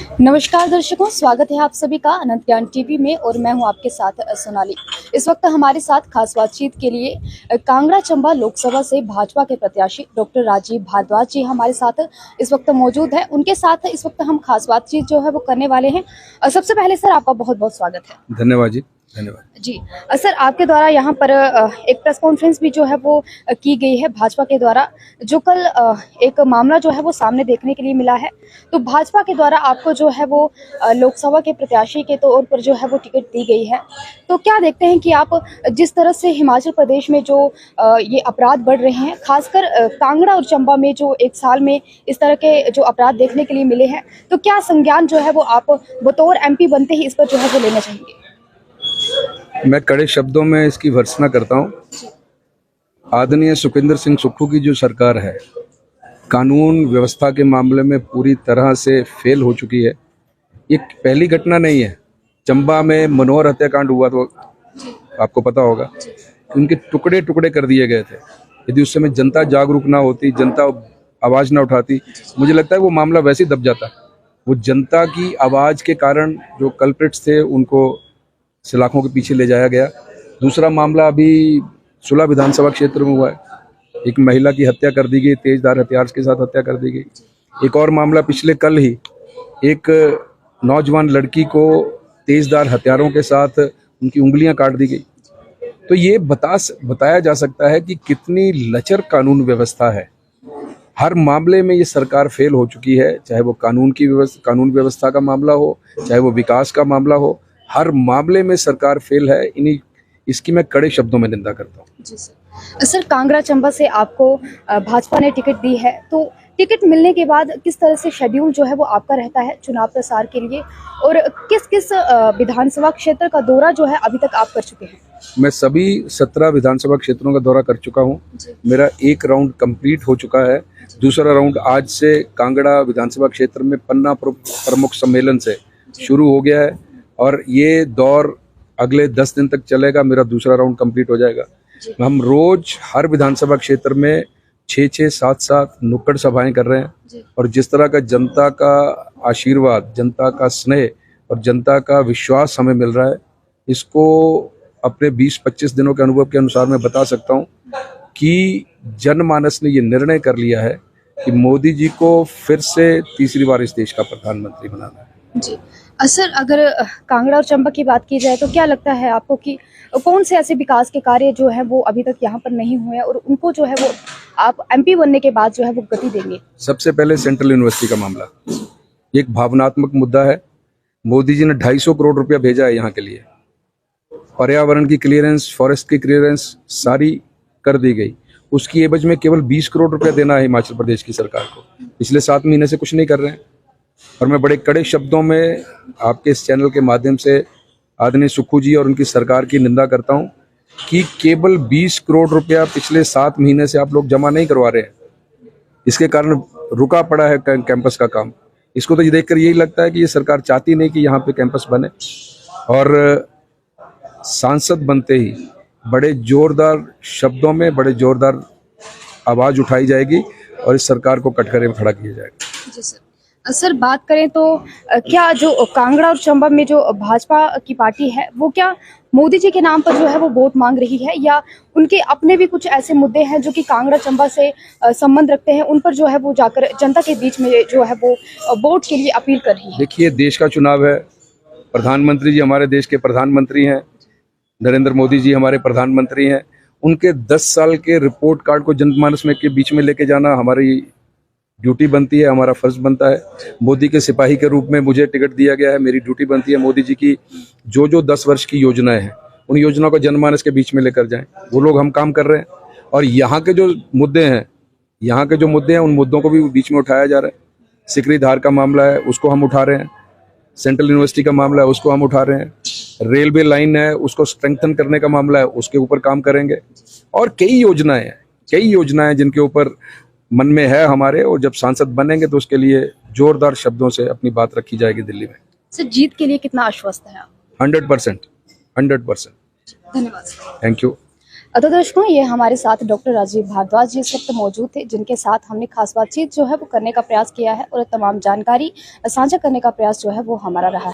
नमस्कार दर्शकों, स्वागत है आप सभी का अनंत ज्ञान टीवी में और मैं हूं आपके साथ सोनाली। इस वक्त हमारे साथ खास बातचीत के लिए कांगड़ा चंबा लोकसभा से भाजपा के प्रत्याशी डॉक्टर राजीव भारद्वाज जी हमारे साथ इस वक्त मौजूद है। उनके साथ इस वक्त हम खास बातचीत जो है वो करने वाले हैं। सबसे पहले सर आपका बहुत बहुत स्वागत है। धन्यवाद जी। धन्यवाद जी सर, आपके द्वारा यहाँ पर एक प्रेस कॉन्फ्रेंस भी जो है वो की गई है भाजपा के द्वारा, जो कल एक मामला जो है वो सामने देखने के लिए मिला है। तो भाजपा के द्वारा आपको जो है वो लोकसभा के प्रत्याशी के तौर पर जो है वो टिकट दी गई है। तो क्या देखते हैं कि आप जिस तरह से हिमाचल प्रदेश में जो ये अपराध बढ़ रहे हैं, खासकर कांगड़ा और चंबा में जो एक साल में इस तरह के जो अपराध देखने के लिए मिले हैं, तो क्या संज्ञान जो है वो आप बतौर MP बनते ही इस पर जो है वो लेना चाहेंगे? मैं कड़े शब्दों में इसकी भर्त्सना करता हूं। आदरणीय सुखविंदर सिंह सुक्खू की जो सरकार है, कानून व्यवस्था के मामले में पूरी तरह से फेल हो चुकी है। ये पहली घटना नहीं है। चंबा में मनोहर हत्याकांड हुआ तो आपको पता होगा, उनके टुकड़े टुकड़े कर दिए गए थे। यदि उस समय जनता जागरूक ना होती, जनता आवाज ना उठाती, मुझे लगता है वो मामला वैसे ही दब जाता। वो जनता की आवाज के कारण जो कल्प्रिट्स थे उनको सलाखों के पीछे ले जाया गया। दूसरा मामला अभी सुलह विधानसभा क्षेत्र में हुआ है। एक महिला की हत्या कर दी गई, तेजधार हथियार के साथ हत्या कर दी गई। एक और मामला पिछले कल ही एक नौजवान लड़की को तेजधार हथियारों के साथ उनकी उंगलियां काट दी गई। तो ये बताया जा सकता है कि कितनी लचर कानून व्यवस्था है। हर मामले में ये सरकार फेल हो चुकी है, चाहे वो कानून व्यवस्था का मामला हो, चाहे वो विकास का मामला हो। हर मामले में सरकार फेल है। इसकी मैं कड़े शब्दों में निंदा करता हूँ। जी सर, कांगड़ा चंबा से आपको भाजपा ने टिकट दी है, तो टिकट मिलने के बाद किस तरह से शेड्यूल जो है वो आपका रहता है चुनाव प्रसार के लिए, और किस किस विधानसभा क्षेत्र का दौरा जो है अभी तक आप कर चुके हैं? मैं सभी 17 विधानसभा क्षेत्रों का दौरा कर चुका हूँ। मेरा एक राउंड कंप्लीट हो चुका है। दूसरा राउंड आज से कांगड़ा विधानसभा क्षेत्र में पन्ना प्रमुख सम्मेलन से शुरू हो गया है और ये दौर अगले 10 दिन तक चलेगा। मेरा दूसरा राउंड कंप्लीट हो जाएगा। हम रोज हर विधानसभा क्षेत्र में 6-6, 7-7 नुक्कड़ सभाएं कर रहे हैं और जिस तरह का जनता का आशीर्वाद, जनता का स्नेह और जनता का विश्वास हमें मिल रहा है, इसको अपने 20-25 दिनों के अनुभव के अनुसार मैं बता सकता हूं कि जनमानस ने ये निर्णय कर लिया है कि मोदी जी को फिर से तीसरी बार इस देश का प्रधानमंत्री बनाना है। जी सर, अगर कांगड़ा और चंबा की बात की जाए तो क्या लगता है आपको कि कौन से ऐसे विकास के कार्य जो है वो अभी तक यहाँ पर नहीं हुए और उनको जो है वो आप MP बनने के बाद जो है वो गति देंगे? सबसे पहले सेंट्रल यूनिवर्सिटी का मामला एक भावनात्मक मुद्दा है। मोदी जी ने 250 करोड़ रुपया भेजा है यहाँ के लिए। पर्यावरण की क्लियरेंस, फॉरेस्ट की क्लियरेंस सारी कर दी गई। उसकी एवज में केवल 20 करोड़ रुपया देना है हिमाचल प्रदेश की सरकार को। पिछले 7 महीने से कुछ नहीं कर रहे हैं। और मैं बड़े कड़े शब्दों में आपके इस चैनल के माध्यम से आदरणीय सुक्खू जी और उनकी सरकार की निंदा करता हूं कि केवल 20 करोड़ रुपया पिछले 7 महीने से आप लोग जमा नहीं करवा रहे हैं। इसके कारण रुका पड़ा है कैंपस का काम। इसको तो ये देखकर यही लगता है कि ये सरकार चाहती नहीं कि यहाँ पे कैंपस बने। और सांसद बनते ही बड़े जोरदार शब्दों में बड़े जोरदार आवाज उठाई जाएगी और इस सरकार को कटघरे में खड़ा किया जाएगा। जी सर, बात करें तो क्या जो कांगड़ा और चंबा में जो भाजपा की पार्टी है वो क्या मोदी जी के नाम पर जो है वो वोट मांग रही है, या उनके अपने भी कुछ ऐसे मुद्दे हैं जो कि कांगड़ा चंबा से संबंध रखते हैं, उन पर जो है वो जाकर जनता के बीच में जो है वो वोट के लिए अपील कर रही है? देखिए, देश का चुनाव है। प्रधानमंत्री जी हमारे देश के प्रधानमंत्री हैं, नरेंद्र मोदी जी हमारे प्रधानमंत्री हैं। उनके 10 साल के रिपोर्ट कार्ड को जनमानस में के बीच में लेके जाना हमारी ड्यूटी बनती है, हमारा फर्ज बनता है। मोदी के सिपाही के रूप में मुझे टिकट दिया गया है। मेरी ड्यूटी बनती है मोदी जी की जो 10 वर्ष की योजनाएं हैं उन योजनाओं को जनमानस के बीच में लेकर जाएं। वो लोग हम काम कर रहे हैं और यहाँ के जो मुद्दे हैं उन मुद्दों को भी बीच में उठाया जा रहा है। सिकरी धार का मामला है, उसको हम उठा रहे हैं। सेंट्रल यूनिवर्सिटी का मामला है, उसको हम उठा रहे हैं। रेलवे लाइन है, उसको स्ट्रेंथन करने का मामला है, उसके ऊपर काम करेंगे। और कई योजनाएं जिनके ऊपर मन में है हमारे, और जब सांसद बनेंगे तो उसके लिए जोरदार शब्दों से अपनी बात रखी जाएगी दिल्ली में। सर, जीत के लिए कितना आश्वस्त है आप? 100%। धन्यवाद। Thank you. तो दर्शकों, ये हमारे साथ डॉक्टर राजीव भारद्वाज जी इस वक्त मौजूद थे, जिनके साथ हमने खास बातचीत जो है वो करने का प्रयास किया है और तमाम जानकारी साझा करने का प्रयास जो है वो हमारा रहा है।